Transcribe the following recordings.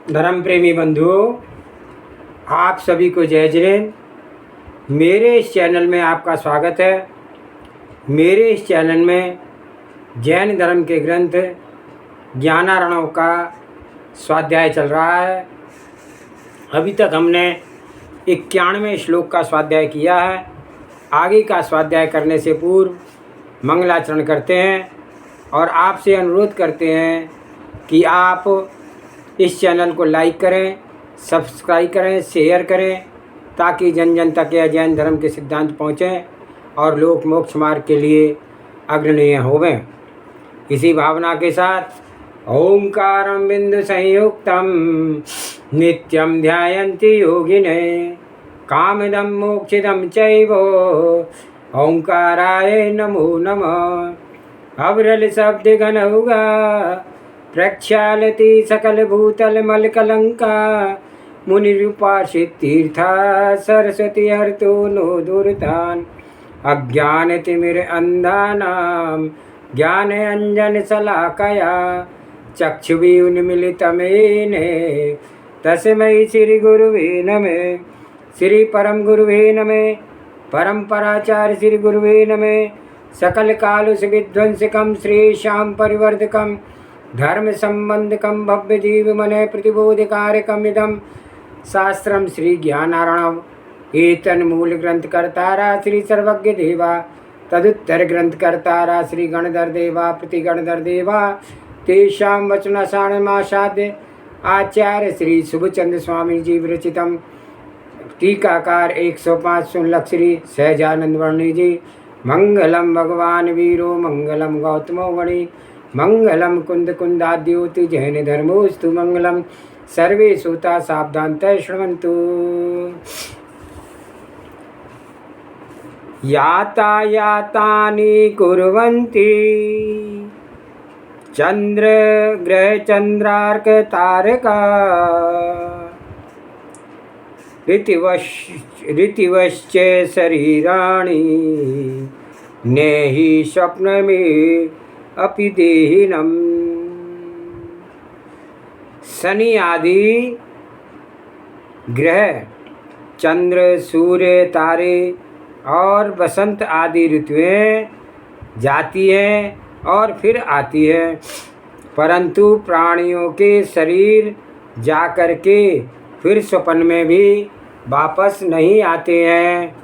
धर्म प्रेमी बंधुओं, आप सभी को जय जिनेन्द्र। मेरे इस चैनल में आपका स्वागत है। मेरे इस चैनल में जैन धर्म के ग्रंथ ज्ञानार्णव का स्वाध्याय चल रहा है। अभी तक हमने 91वें श्लोक का स्वाध्याय किया है। आगे का स्वाध्याय करने से पूर्व मंगलाचरण करते हैं और आपसे अनुरोध करते हैं कि आप इस चैनल को लाइक करें, सब्सक्राइब करें, शेयर करें, ताकि जन जन तक यह जैन धर्म के सिद्धांत पहुँचें और लोक मोक्ष मार्ग के लिए अग्रणीय होवें। इसी भावना के साथ ओंकारं बिंदु संयुक्तं नित्यं ध्यायन्ति योगिने कामदं मोक्षदं चैव ओंकाराय नमो नमः। अविरल शब्द घनौगा प्रक्षालति सकल भूतल मल कलंका मुनिरूपाशित तीर्था सरस्वती हरतो नो दुर्तान अज्ञान तिमिर अंधानाम ज्ञान अंजन शलाकया चक्षुषी उन्मीलितमेने तस्मै श्री गुरुवे नमः। श्री परम गुरुवे नमः। परंपराचार्य श्री गुरुवे नमः। सकल कालुष विध्वंसकम श्रीशां परिवर्धकम धर्म संबंधकम भव्य जीव मन प्रतिबोधकारकम इदम शास्त्रम श्री ज्ञानार्णव। एतन मूल ग्रंथ कर्तारा श्री सर्वज्ञ देवा, तदुत्तर ग्रंथ कर्तारा श्री गणधर देवा प्रतिगणधर देवा। तेषां वचनासारणमासाद्य आचार्य श्री शुभचंद्र स्वामी जी विरचितम। टीकाकार 105 सुनलक श्री सहजानंद वर्णी जी। मंगलम भगवान वीरो मंगलम गौतमो गणी मंगलम कुंद कुंदाद्योति जैन धर्मोस्तु मंगलम। सर्वे श्रोता सावधानतः शृण्वन्तु। यातायातानि कुर्वन्ति चंद्र ग्रह चंद्रार्क तारका ऋतिवश्च शरीराणि नेहि स्वप्नमे अपि देहिनम्। शनि आदि ग्रह, चंद्र, सूर्य, तारे और बसंत आदि ऋतुएं जाती हैं और फिर आती हैं, परंतु प्राणियों के शरीर जाकर के फिर स्वप्न में भी वापस नहीं आते हैं।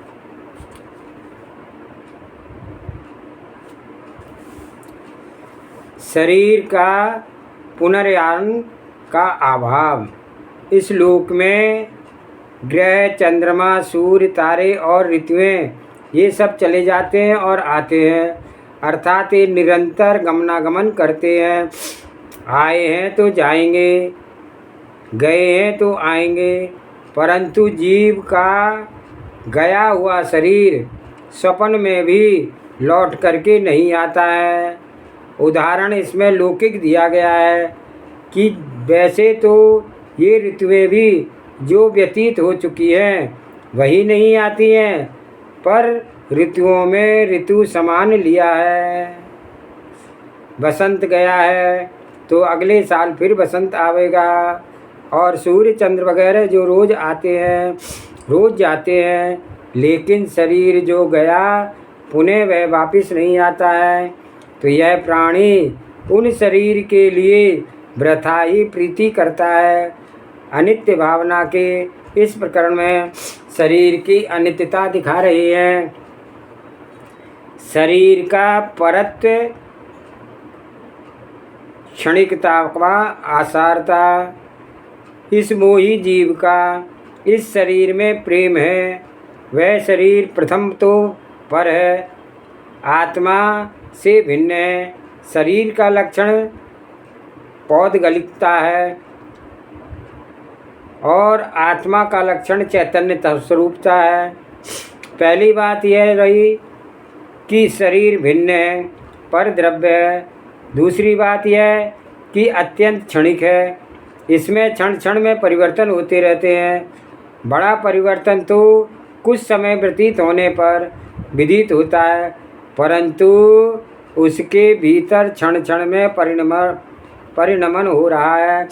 शरीर का पुनर्जन्म का अभाव। इस लोक में ग्रह, चंद्रमा, सूर्य, तारे और ऋतुएं ये सब चले जाते हैं और आते हैं, अर्थात ये निरंतर गमनागमन करते हैं। आए हैं तो जाएंगे, गए हैं तो आएंगे, परंतु जीव का गया हुआ शरीर स्वप्न में भी लौट करके नहीं आता है। उदाहरण इसमें लौकिक दिया गया है कि वैसे तो ये ऋतुएं भी जो व्यतीत हो चुकी हैं वही नहीं आती हैं, पर ऋतुओं में ऋतु समान लिया है। बसंत गया है तो अगले साल फिर बसंत आवेगा, और सूर्य चंद्र वगैरह जो रोज़ आते हैं रोज़ जाते हैं, लेकिन शरीर जो गया पुनः वह वापस नहीं आता है। तो यह प्राणी उन शरीर के लिए वृथा ही प्रीति करता है। अनित्य भावना के इस प्रकरण में शरीर की अनित्यता दिखा रही है। शरीर का परत्व, क्षणिकता व आसारता, इस मोही जीव का इस शरीर में प्रेम है। वह शरीर प्रथम तो पर है, आत्मा से भिन्न है। शरीर का लक्षण पौद्गलिकता है और आत्मा का लक्षण चैतन्य स्वरूपता है। पहली बात यह रही कि शरीर भिन्न है, पर द्रव्य है। दूसरी बात यह कि अत्यंत क्षणिक है, इसमें क्षण क्षण में परिवर्तन होते रहते हैं। बड़ा परिवर्तन तो कुछ समय व्यतीत होने पर विदित होता है, परंतु उसके भीतर क्षण क्षण में परिणमन हो रहा है।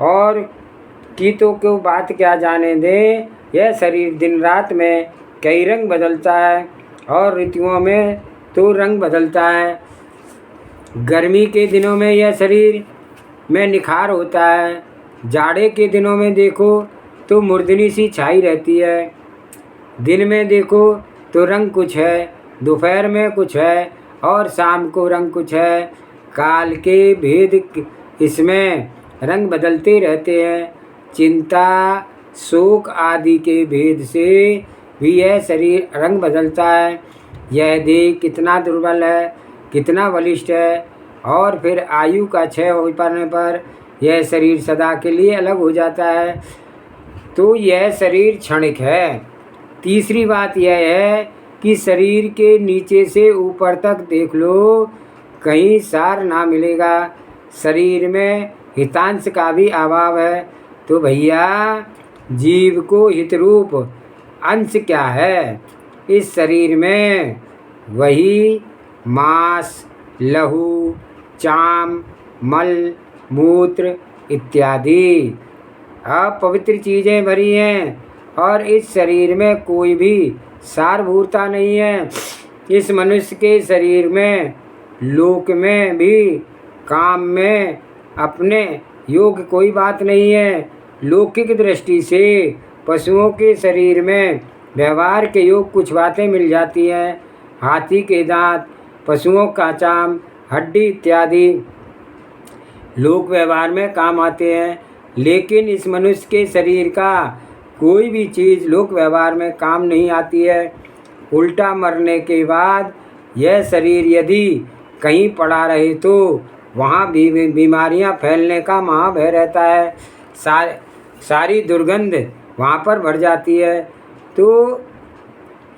और कीटों को बात क्या जाने दें। यह शरीर दिन रात में कई रंग बदलता है और ऋतुओं में तो रंग बदलता है। गर्मी के दिनों में यह शरीर में निखार होता है, जाड़े के दिनों में देखो तो मुर्दनी सी छाई रहती है, दिन में देखो तो रंग कुछ है, दोपहर में कुछ है और शाम को रंग कुछ है। काल के भेद इसमें रंग बदलते रहते हैं। चिंता शोक आदि के भेद से भी यह शरीर रंग बदलता है। यह देह कितना दुर्बल है, कितना बलिष्ठ है, और फिर आयु का क्षय हो पाने पर यह शरीर सदा के लिए अलग हो जाता है। तो यह शरीर क्षणिक है। तीसरी बात यह है कि शरीर के नीचे से ऊपर तक देख लो, कहीं सार ना मिलेगा। शरीर में हितांश का भी अभाव है। तो भैया जीव को हितरूप अंश क्या है इस शरीर में? वही मांस, लहू, चाम, मल, मूत्र इत्यादि अपवित्र चीज़ें भरी हैं और इस शरीर में कोई भी सारभूरता नहीं है। इस मनुष्य के शरीर में लोक में भी काम में अपने योग कोई बात नहीं है। लौकिक दृष्टि से पशुओं के शरीर में व्यवहार के योग कुछ बातें मिल जाती हैं। हाथी के दांत, पशुओं का चाम, हड्डी इत्यादि लोक व्यवहार में काम आते हैं, लेकिन इस मनुष्य के शरीर का कोई भी चीज़ लोक व्यवहार में काम नहीं आती है। उल्टा मरने के बाद यह शरीर यदि कहीं पड़ा रहे तो वहाँ भी बीमारियाँ फैलने का महाभय रहता है। सारी दुर्गंध वहाँ पर बढ़ जाती है। तो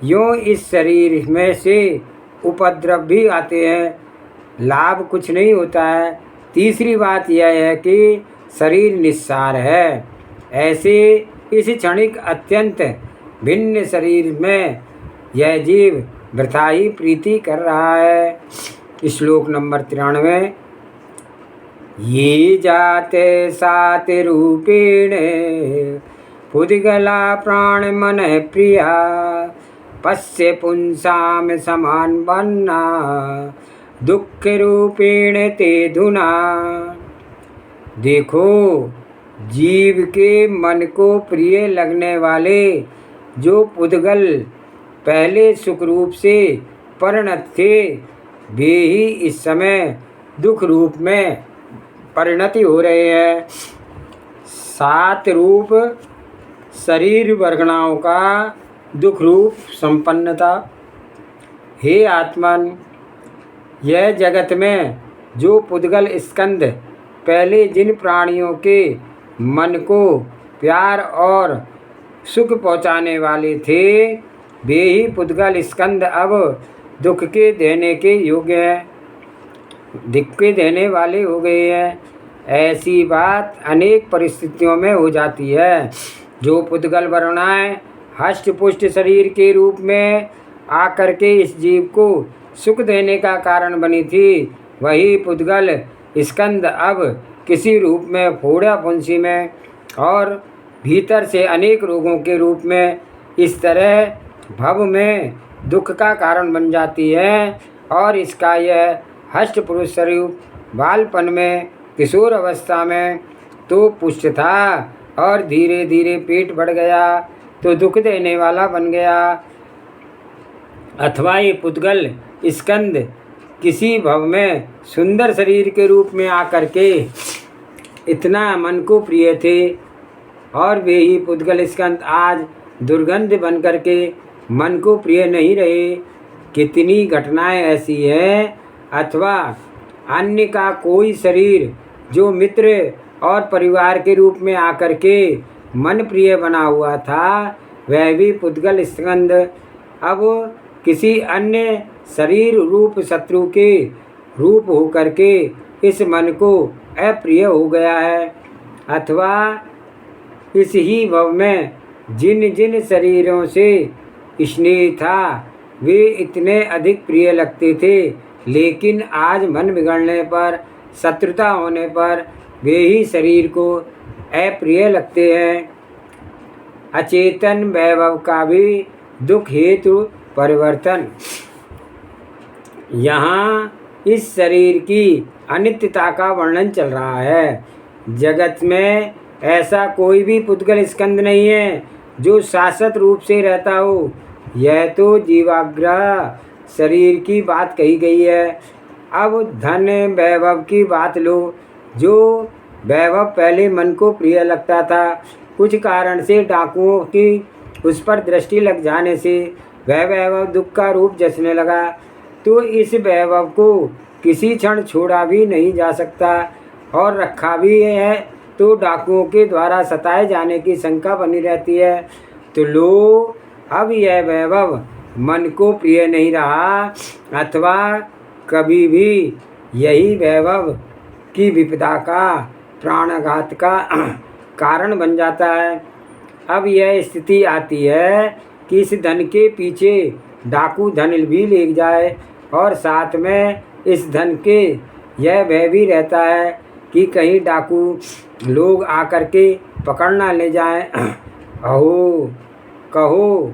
यूँ इस शरीर में से उपद्रव भी आते हैं, लाभ कुछ नहीं होता है। तीसरी बात यह है कि शरीर निस्सार है। ऐसे इस क्षणिक अत्यंत भिन्न शरीर में यह जीव वृथा ही प्रीति कर रहा है। श्लोक नंबर 93। ये जाते सात रूपेण पुद्गला प्राण मन प्रिया पश्य पुंसाम समान बन्ना दुख रूपेण ते धुना। देखो, जीव के मन को प्रिय लगने वाले जो पुद्गल पहले सुख रूप से परिणत थे, वे ही इस समय दुख रूप में परिणति हो रहे हैं। 7 रूप शरीर वर्गणाओं का दुख रूप संपन्नता। हे आत्मन, यह जगत में जो पुद्गल स्कंद पहले जिन प्राणियों के मन को प्यार और सुख पहुँचाने वाले थे, वे ही पुद्गल स्कंद अब दुख के देने के योग्य हैं, दुख के देने वाले हो गए हैं। ऐसी बात अनेक परिस्थितियों में हो जाती है। जो पुद्गल वर्णाएँ हष्ट पुष्ट शरीर के रूप में आकर के इस जीव को सुख देने का कारण बनी थी, वही पुद्गल स्कंद अब किसी रूप में फोड़ा फुंसी में और भीतर से अनेक रोगों के रूप में इस तरह भव में दुख का कारण बन जाती है। और इसका यह हष्ट पुरुष स्वरूप बालपन में किशोर अवस्था में तो पुष्ट था और धीरे धीरे पेट बढ़ गया तो दुख देने वाला बन गया। अथवा ये पुद्गल स्कंद किसी भव में सुंदर शरीर के रूप में आकर के इतना मन को प्रिय थे और वे ही पुद्गल स्कंद आज दुर्गंध बन कर के मन को प्रिय नहीं रहे। कितनी घटनाएं ऐसी हैं। अथवा अन्य का कोई शरीर जो मित्र और परिवार के रूप में आकर के मन प्रिय बना हुआ था, वह भी पुद्गल स्कंद अब किसी अन्य शरीर रूप शत्रु के रूप होकर के इस मन को अप्रिय हो गया है। अथवा इस ही भव में जिन जिन शरीरों से स्नेह था, वे इतने अधिक प्रिय लगते थे, लेकिन आज मन बिगड़ने पर, शत्रुता होने पर वे ही शरीर को अप्रिय लगते हैं। अचेतन वैभव का भी दुख हेतु परिवर्तन। यहाँ इस शरीर की अनित्यता का वर्णन चल रहा है। जगत में ऐसा कोई भी पुद्गल स्कंद नहीं है जो शाश्वत रूप से रहता हो। यह तो जीवाग्रह शरीर की बात कही गई है। अब धन वैभव की बात लो। जो वैभव पहले मन को प्रिय लगता था, कुछ कारण से डाकुओं की उस पर दृष्टि लग जाने से वह वैभव दुख का रूप जचने लगा, तो इस वैभव को किसी क्षण छोड़ा भी नहीं जा सकता और रखा भी है तो डाकुओं के द्वारा सताए जाने की शंका बनी रहती है। तो लो, अब यह वैभव मन को प्रिय नहीं रहा, अथवा कभी भी यही वैभव की विपदा का, प्राणघात का कारण बन जाता है। अब यह स्थिति आती है कि इस धन के पीछे डाकू धन भी ले जाए और साथ में इस धन के यह भय भी रहता है कि कहीं डाकू लोग आकर के पकड़ ना ले जाएं। अहो कहो,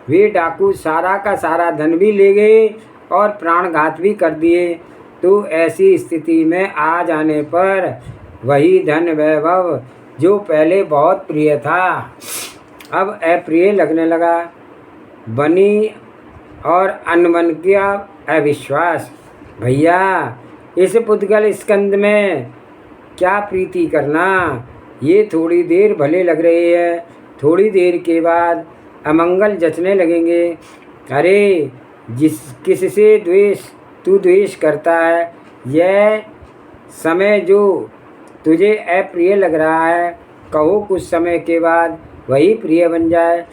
वे डाकू सारा का सारा धन भी ले गए और प्राणघात भी कर दिए, तो ऐसी स्थिति में आ जाने पर वही धन वैभव जो पहले बहुत प्रिय था अब अप्रिय लगने लगा। बनी और अनबन का अविश्वास। भैया, इस पुद्गल स्कंद में क्या प्रीति करना, ये थोड़ी देर भले लग रही है, थोड़ी देर के बाद अमंगल जचने लगेंगे। अरे किससे तू द्वेष करता है, यह समय जो तुझे अप्रिय लग रहा है, कहो कुछ समय के बाद वही प्रिय बन जाए।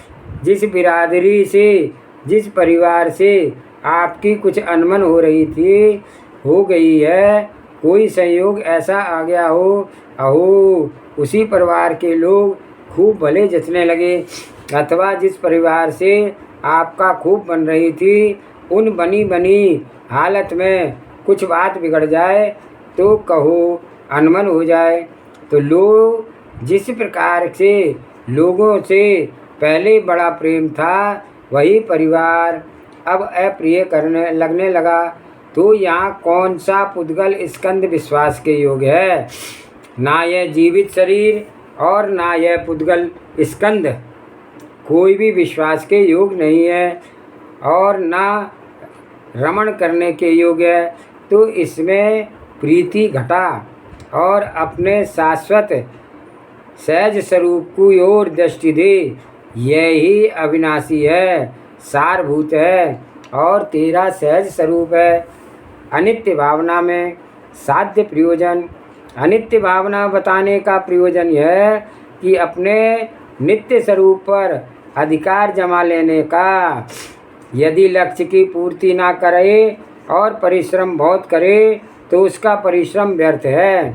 जिस बिरादरी से, जिस परिवार से आपकी कुछ अनबन हो रही थी, हो गई है, कोई संयोग ऐसा आ गया हो, अहो उसी परिवार के लोग खूब भले जचने लगे, अथवा जिस परिवार से आपका खूब बन रही थी, उन बनी बनी हालत में कुछ बात बिगड़ जाए तो कहो अनबन हो जाए। तो लो, जिस प्रकार से लोगों से पहले बड़ा प्रेम था, वही परिवार अब अप्रिय करने लगने लगा, तो यहाँ कौन सा पुद्गल स्कंद विश्वास के योग्य है? ना यह जीवित शरीर और ना यह पुद्गल स्कंद कोई भी विश्वास के योग नहीं है और ना रमण करने के योग्य है। तो इसमें प्रीति घटा और अपने शाश्वत सहज स्वरूप की ओर दृष्टि दे। यही अविनाशी है, सारभूत है और तेरा सहज स्वरूप है। अनित्य भावना में साध्य प्रयोजन। अनित्य भावना बताने का प्रयोजन यह है कि अपने नित्य स्वरूप पर अधिकार जमा लेने का। यदि लक्ष्य की पूर्ति ना करे और परिश्रम बहुत करे तो उसका परिश्रम व्यर्थ है।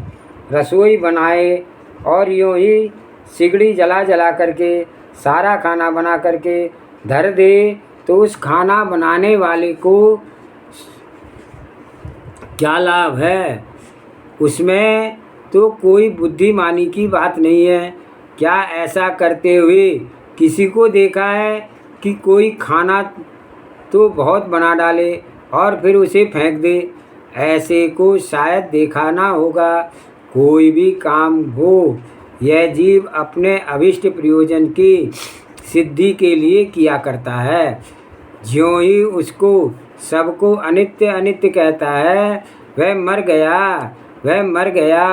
रसोई बनाए और यूँ ही सिगड़ी जला जला करके सारा खाना बना करके धर दे तो उस खाना बनाने वाले को क्या लाभ है? उसमें तो कोई बुद्धिमानी की बात नहीं है। क्या ऐसा करते हुए किसी को देखा है कि कोई खाना तो बहुत बना डाले और फिर उसे फेंक दे? ऐसे को शायद देखा ना होगा। कोई भी काम हो, यह जीव अपने अभिष्ट प्रयोजन की सिद्धि के लिए किया करता है। ज्यों ही उसको सबको अनित्य अनित्य कहता है, वह मर गया, वह मर गया,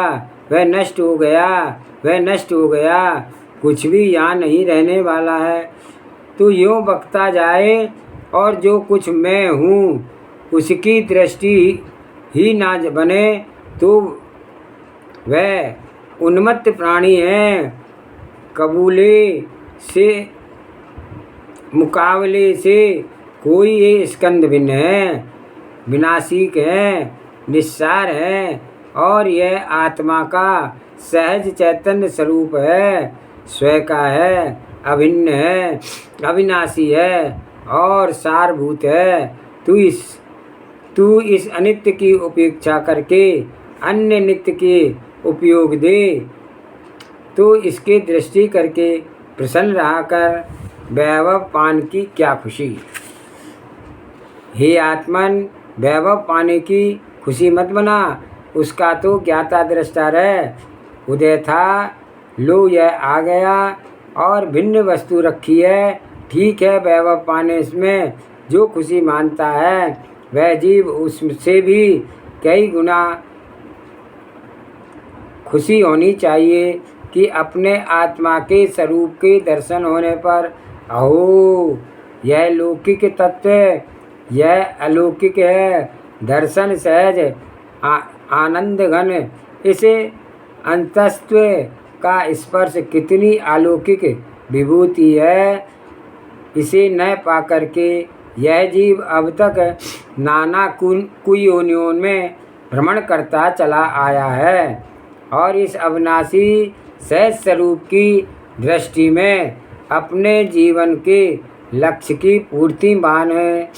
वह नष्ट हो गया, वह नष्ट हो गया, कुछ भी यहाँ नहीं रहने वाला है। तो यूँ बकता जाए और जो कुछ मैं हूँ उसकी दृष्टि ही ना बने तो वह उन्मत्त प्राणी है। मुकाबले से कोई ये स्कंद भिन्न है, विनाशिक है, निस्सार है और यह आत्मा का सहज चैतन्य स्वरूप है, स्वयं का है, अभिन्न है, अविनाशी है और सारभूत है। तू इस अनित्य की उपेक्षा करके अन्य नित्य के उपयोग दे। तो इसके दृष्टि करके प्रसन्न रहा कर वैभव पान की क्या खुशी। हे आत्मन, वैभव पाने की खुशी मत बना, उसका तो ज्ञाता दृष्टा रह। उदय था, लो यह आ गया और भिन्न वस्तु रखी है। ठीक है, वैभव पाने में जो खुशी मानता है वह जीव उससे भी कई गुना खुशी होनी चाहिए कि अपने आत्मा के स्वरूप के दर्शन होने पर अहो यह लौकिक तत्व, यह अलौकिक है। दर्शन सहज आनंद घन, इसे अंतस्त्व का स्पर्श कितनी अलौकिक विभूति है। इसे न पाकर के यह जीव अब तक नाना कुयोनियों में भ्रमण करता चला आया है और इस अविनाशी सहज स्वरूप की दृष्टि में अपने जीवन के लक्ष्य की पूर्ति मान है।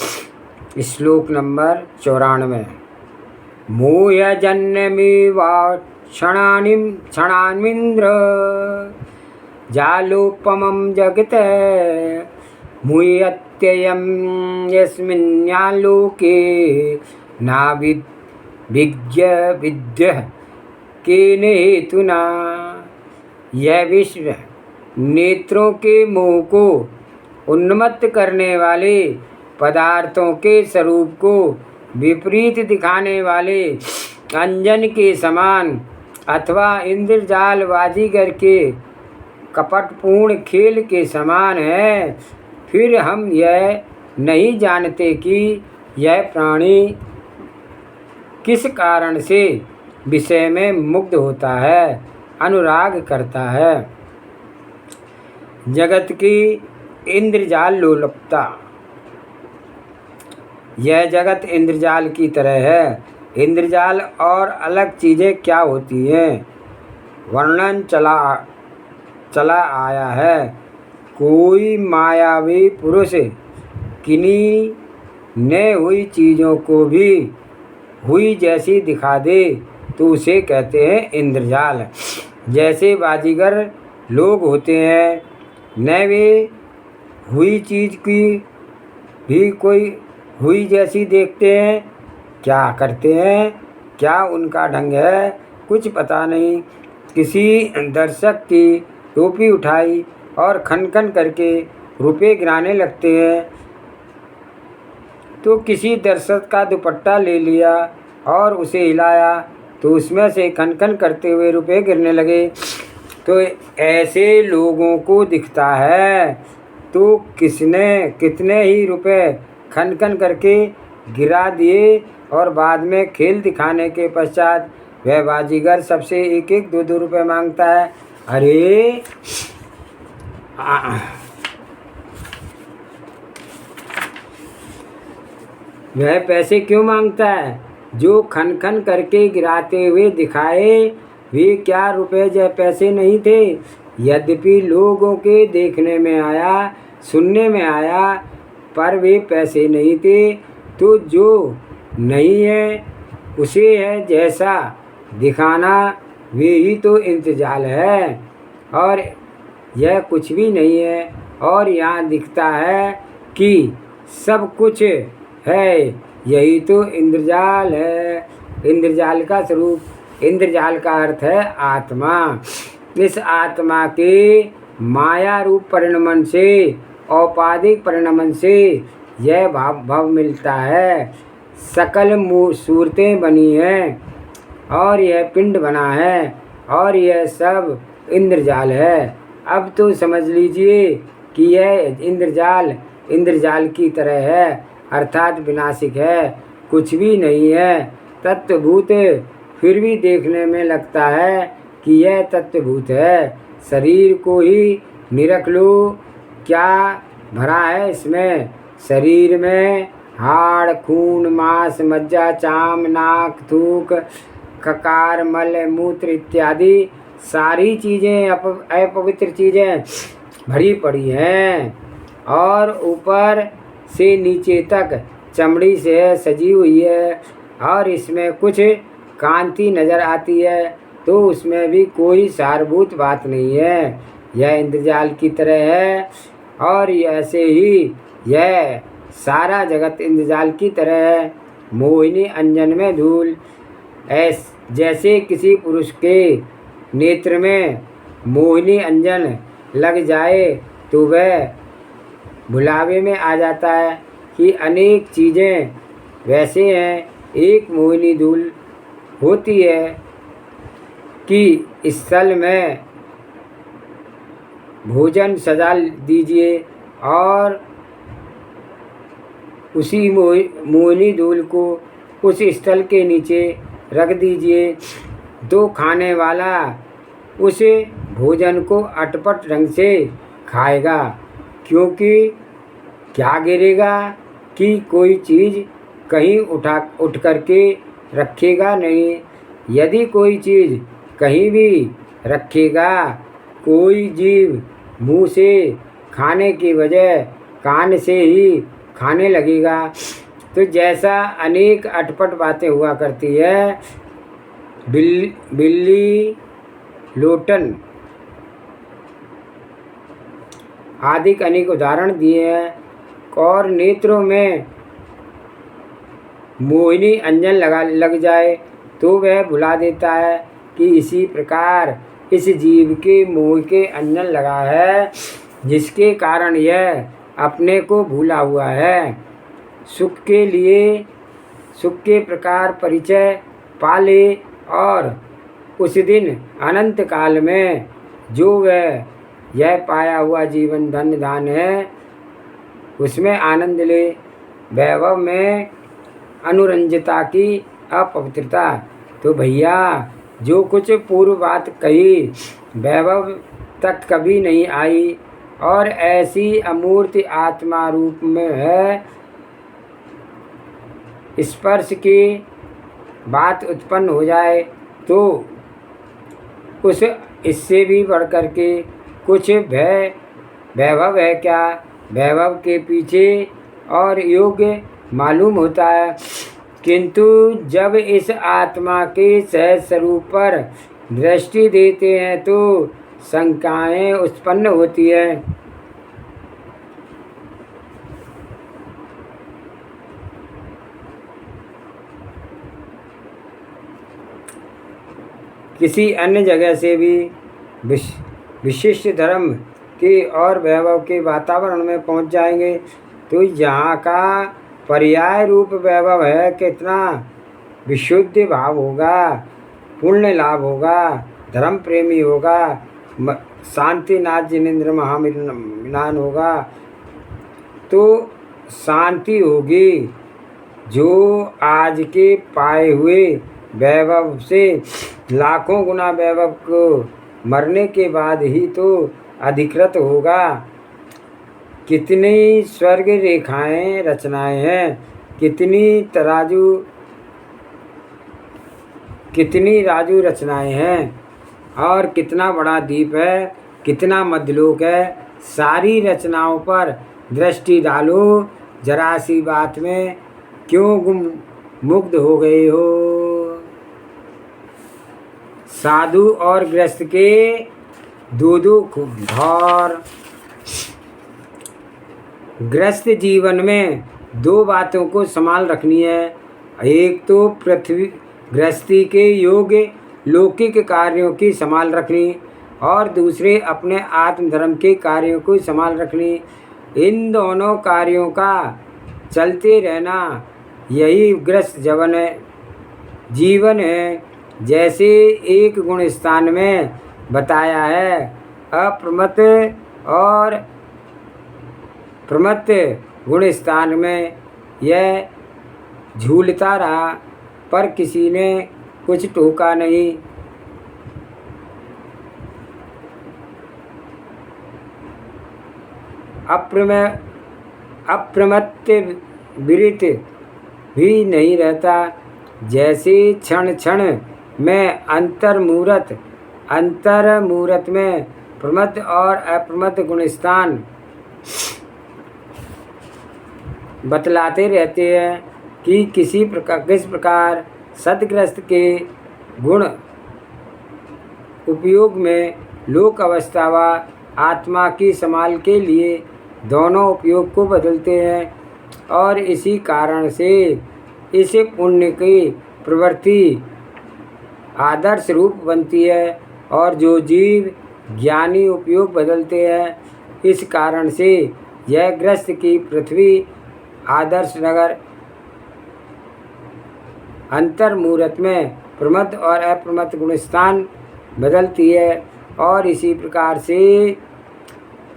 श्लोक नंबर 94। मोह जन्यमेवा क्षणान्मिन्द्र जालोपमं जगत मुह्यत्ययं यस्मिन्नालोके विद्यः केन हेतुना। यह विश्व नेत्रों के मोह को उन्मत्त करने वाले पदार्थों के स्वरूप को विपरीत दिखाने वाले अंजन के समान अथवा इंद्रजाल बाजीगर के कपटपूर्ण खेल के समान है। फिर हम यह नहीं जानते कि यह प्राणी किस कारण से विषय में मुग्ध होता है, अनुराग करता है। जगत की इंद्रजाल लोलुपता। यह जगत इंद्रजाल की तरह है। इंद्रजाल और अलग चीज़ें क्या होती हैं, वर्णन चला आया है। कोई मायावी पुरुष किन्हीं न हुई चीज़ों को भी हुई जैसी दिखा दे तो उसे कहते हैं इंद्रजाल। जैसे बाजीगर लोग होते हैं, न वे हुई चीज़ की भी कोई हुई जैसी देखते हैं। क्या करते हैं, क्या उनका ढंग है, कुछ पता नहीं। किसी दर्शक की टोपी उठाई और खनखन करके रुपए गिराने लगते हैं, तो किसी दर्शक का दुपट्टा ले लिया और उसे हिलाया तो उसमें से खनखन करते हुए रुपए गिरने लगे। तो ऐसे लोगों को दिखता है तो कितने ही रुपए खनखन करके गिरा दिए और बाद में खेल दिखाने के पश्चात वह बाजीगर सबसे एक एक 2-2 रुपए मांगता है। अरे वह पैसे क्यों मांगता है? जो खनखन करके गिराते हुए दिखाए वे क्या रुपए या पैसे नहीं थे। यद्यपि लोगों के देखने में आया, सुनने में आया, पर वे पैसे नहीं थे। तो जो नहीं है उसे है जैसा दिखाना, वे ही तो इंतजाल है और यह कुछ भी नहीं है। और यहाँ दिखता है कि सब कुछ है, यही तो इंद्रजाल है। इंद्रजाल का स्वरूप, इंद्रजाल का अर्थ है आत्मा। इस आत्मा के माया रूप परिणमन से, औपाधिक परिणमन से यह भाव मिलता है। सकल सूरतें बनी हैं और यह पिंड बना है और यह सब इंद्रजाल है। अब तो समझ लीजिए कि यह इंद्रजाल की तरह है, अर्थात विनाशिक है, कुछ भी नहीं है, तत्वभूत। फिर भी देखने में लगता है कि यह तत्वभूत है। शरीर को ही निरख लो, क्या भरा है इसमें। शरीर में हाड़, खून, मांस, मज्जा, चाम, नाक, थूक, खकार, मल, मूत्र इत्यादि सारी चीज़ें अपवित्र चीज़ें भरी पड़ी हैं और ऊपर से नीचे तक चमड़ी से सजी हुई है और इसमें कुछ कांति नज़र आती है तो उसमें भी कोई सारभूत बात नहीं है। यह इंद्रजाल की तरह है और ऐसे ही यह सारा जगत इंद्रजाल की तरह है। मोहिनी अंजन में धूल, जैसे किसी पुरुष के नेत्र में मोहिनी अंजन लग जाए तो वह भुलावे में आ जाता है कि अनेक चीज़ें वैसे हैं। एक मोहिनी धूल होती है कि स्थल में भोजन सजा दीजिए और उसी मोहिनी धूल को उस स्थल के नीचे रख दीजिए तो खाने वाला उस भोजन को अटपट ढंग से खाएगा, क्योंकि क्या गिरेगा कि कोई चीज़ कहीं उठ करके रखेगा नहीं। यदि कोई चीज़ कहीं भी रखेगा, कोई जीव मुंह से खाने की बजाय कान से ही खाने लगेगा। तो जैसा अनेक अटपट बातें हुआ करती है, बिल्ली, लोटन आदि के अनेक उदाहरण दिए हैं। और नेत्रों में मोहिनी अंजन लग जाए तो वह भुला देता है कि इसी प्रकार इस जीव के मोह के अंजन लगा है, जिसके कारण यह अपने को भूला हुआ है। सुख के लिए सुख के प्रकार परिचय पाले और उस दिन अनंत काल में जो वह यह पाया हुआ जीवन धन्य दान है, उसमें आनंद ले। वैभव में अनुरंजता की अपवित्रता। तो भैया जो कुछ पूर्व बात कही वैभव तक कभी नहीं आई और ऐसी अमूर्त आत्मा रूप में है, स्पर्श की बात उत्पन्न हो जाए तो उस इससे भी बढ़ कर के कुछ वैभव है क्या? वैभव के पीछे और योग्य मालूम होता है, किंतु जब इस आत्मा के सहज स्वरूप पर दृष्टि देते हैं तो शंकाएं उत्पन्न होती है। किसी अन्य जगह से भी विशिष्ट धर्म के और वैभव के वातावरण में पहुंच जाएंगे तो यहाँ का पर्याय रूप वैभव है, कितना विशुद्ध भाव होगा, पुण्य लाभ होगा, धर्म प्रेमी होगा, शांतिनाथ जिनेन्द्र महामिलान होगा, तो शांति होगी। जो आज के पाए हुए वैभव से लाखों गुना वैभव को मरने के बाद ही तो अधिकृत होगा। कितनी स्वर्ग रेखाएं रचनाएं हैं, कितनी राजू रचनाएं हैं और कितना बड़ा दीप है, कितना मध्यलोक है। सारी रचनाओं पर दृष्टि डालो, जरा सी बात में क्यों मुग्ध हो गए हो। साधु और गृहस्थ के दो घोर। गृहस्थ जीवन में दो बातों को संभाल रखनी है। एक तो पृथ्वी गृहस्थी के योग्य लौकिक कार्यों की संभाल रखनी और दूसरे अपने आत्मधर्म के कार्यों को संभाल रखनी। इन दोनों कार्यों का चलते रहना यही गृहस्थ जीवन है। जैसे एक गुण स्थान में बताया है, अप्रमत्त और प्रमत्त गुण स्थान में यह झूलता रहा पर किसी ने कुछ टोका नहीं। अप्रमत्त विरित भी नहीं रहता। जैसे क्षण क्षण में अंतर मूरत में प्रमत्त और अप्रमत्त गुणस्थान बतलाते रहते हैं कि किस प्रकार सदग्रस्त के गुण उपयोग में लोक अवस्था व आत्मा की संभाल के लिए दोनों उपयोग को बदलते हैं और इसी कारण से इस पुण्य की प्रवृत्ति आदर्श रूप बनती है और जो जीव ज्ञानी उपयोग बदलते हैं इस कारण से यह ग्रस्त की पृथ्वी आदर्श नगर अंतर्मूर्त में प्रमथ और अप्रमथ गुणस्थान बदलती है और इसी प्रकार से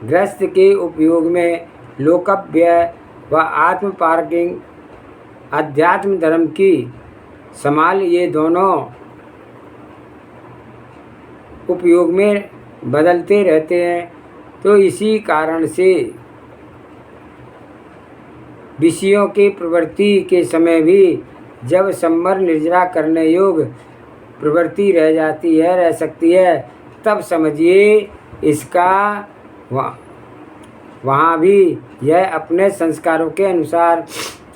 ग्रस्त के उपयोग में लोकव्यय व आत्म पार्किंग अध्यात्म धर्म की संभाल ये दोनों उपयोग में बदलते रहते हैं। तो इसी कारण से विषयों की प्रवृत्ति के समय भी जब संवर निर्जरा करने योग प्रवृत्ति रह सकती है तब समझिए इसका वहाँ भी यह अपने संस्कारों के अनुसार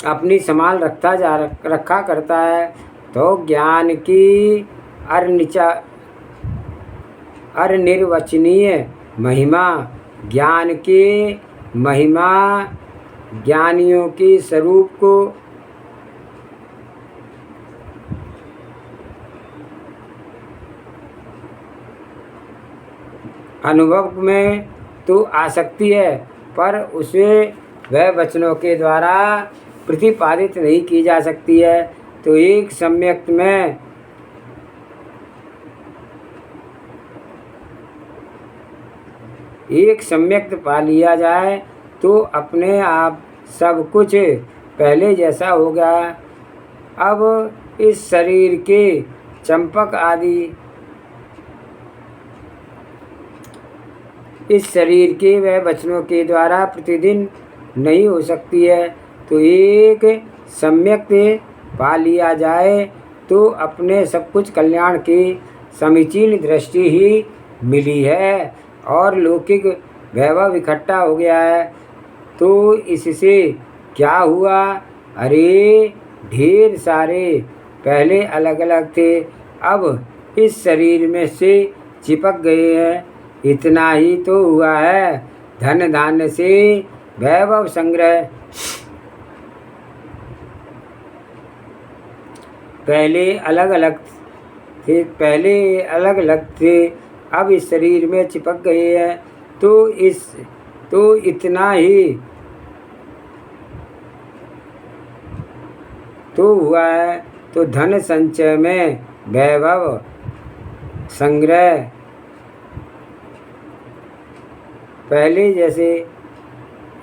अपनी संभाल रखा करता है। तो ज्ञान की अनिर्वचनीय महिमा ज्ञान की महिमा ज्ञानियों के स्वरूप को अनुभव में तो आ सकती है पर उसे वह वचनों के द्वारा प्रतिपादित नहीं की जा सकती है। तो एक सम्यक्त पा लिया जाए तो अपने आप सब कुछ पहले जैसा हो गया। अब इस शरीर के चंपक आदि इस शरीर के वह वचनों के द्वारा प्रतिदिन नहीं हो सकती है। तो एक सम्यक पा लिया जाए तो अपने सब कुछ कल्याण की समीचीन दृष्टि ही मिली है और लौकिक वैभव इकट्ठा हो गया है। तो इससे क्या हुआ? अरे ढेर सारे पहले अलग अलग थे अब इस शरीर में से चिपक गए हैं। इतना ही तो हुआ है। धन धान्य से वैभव संग्रह पहले अलग अलग थे अब इस शरीर में चिपक गए हैं। तो इतना ही तो हुआ है। तो धन संचय में वैभव संग्रह पहले जैसे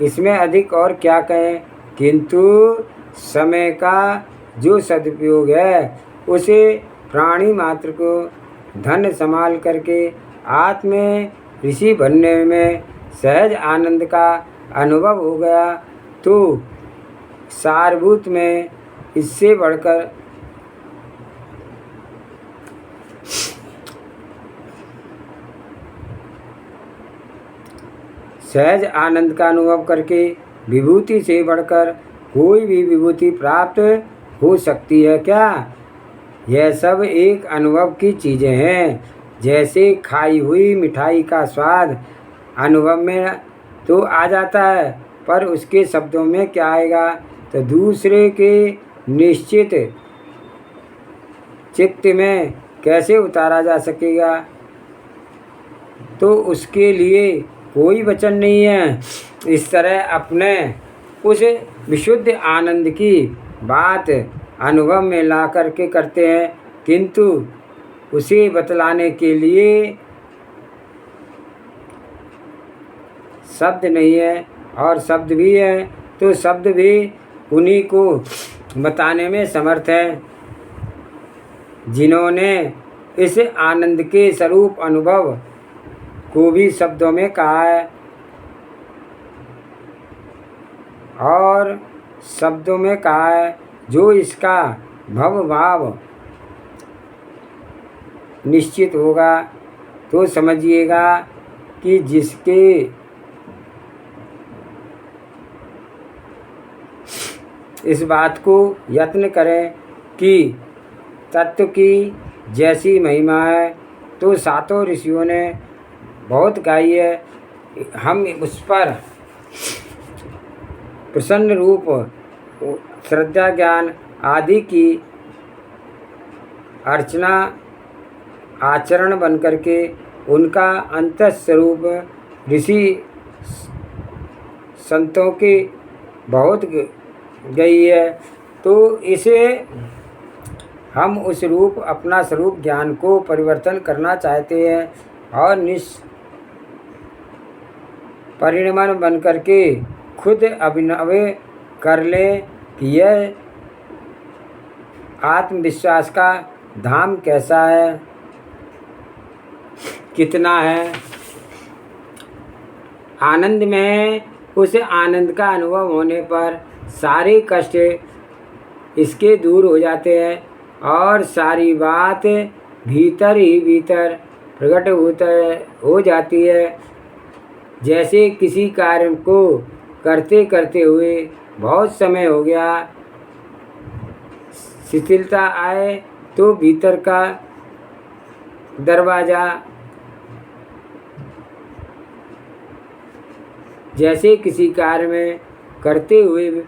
इसमें अधिक और क्या कहें, किंतु समय का जो सदुपयोग है उसे प्राणी मात्र को धन संभाल करके आत्म ऋषि बनने में सहज आनंद का अनुभव हो गया। तो सारभूत में इससे बढ़कर सहज आनंद का अनुभव करके विभूति से बढ़कर कोई भी विभूति प्राप्त हो सकती है क्या? यह सब एक अनुभव की चीज़ें हैं। जैसे खाई हुई मिठाई का स्वाद अनुभव में तो आ जाता है पर उसके शब्दों में क्या आएगा? तो दूसरे के निश्चित चित्त में कैसे उतारा जा सकेगा? तो उसके लिए कोई वचन नहीं है। इस तरह अपने उस विशुद्ध आनंद की बात अनुभव में ला करके करते हैं, किंतु उसे बतलाने के लिए शब्द नहीं है और शब्द भी है तो शब्द भी उन्हीं को बताने में समर्थ है जिन्होंने इस आनंद के स्वरूप अनुभव को भी शब्दों में कहा है और शब्दों में कहा है। जो इसका भव भाव निश्चित होगा तो समझिएगा कि जिसके इस बात को यत्न करें कि तत्व की जैसी महिमा है तो सातों ऋषियों ने बहुत गाई है। हम उस पर प्रसन्न रूप श्रद्धा ज्ञान आदि की अर्चना आचरण बन करके उनका अंतस्वरूप ऋषि संतों की बहुत गई है। तो इसे हम उस रूप अपना स्वरूप ज्ञान को परिवर्तन करना चाहते हैं और निष्परिणाम बन करके खुद अभिनव कर ले कि यह आत्मविश्वास का धाम कैसा है, कितना है, आनंद में है। उस आनंद का अनुभव होने पर सारे कष्ट इसके दूर हो जाते हैं और सारी बात भीतर ही भीतर प्रकट हो जाती है। जैसे किसी कार्य को करते करते हुए बहुत समय हो गया, शिथिलता आए तो भीतर का दरवाज़ा, जैसे किसी कार्य में करते हुए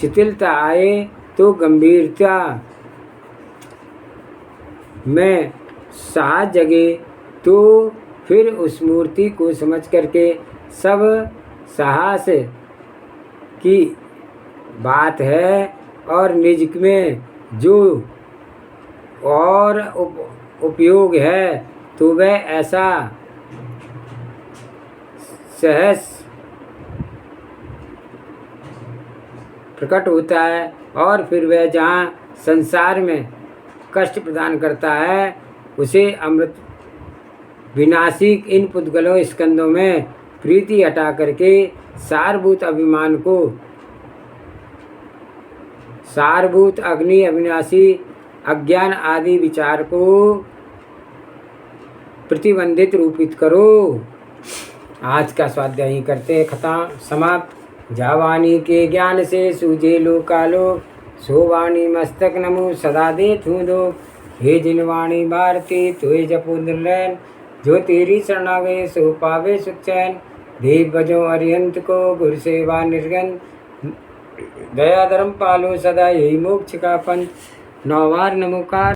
शिथिलता आए तो गंभीरता में साहस जगे, तो फिर उस मूर्ति को समझ करके सब साहस की बात है और निज में जो और उपयोग है तो वह ऐसा सहज प्रकट होता है और फिर वह जहाँ संसार में कष्ट प्रदान करता है उसे अमृत विनाशिक इन पुद्गलों स्कंदों में प्रीति हटा करके सारभूत अभिमान को, सारभूत अग्नि अविनाशी अज्ञान आदि विचार को प्रतिबंधित रूपित करो। आज का स्वाध्याय ही करते हैं खत्म समाप्त। जावानी के ज्ञान से सूझे लोकालोक, सोवाणी मस्तक नमो सदा दे दो। हे जिनवाणी भारती तुए जपो निर्लैन, जो तेरी शरणा गए सो पावे सुख चैन। देव भजो अरिहंत को गुरु सेवा निर्गन, दया धर्म पालो सदा यही मोक्ष का पंथ। नौवार नमोकार।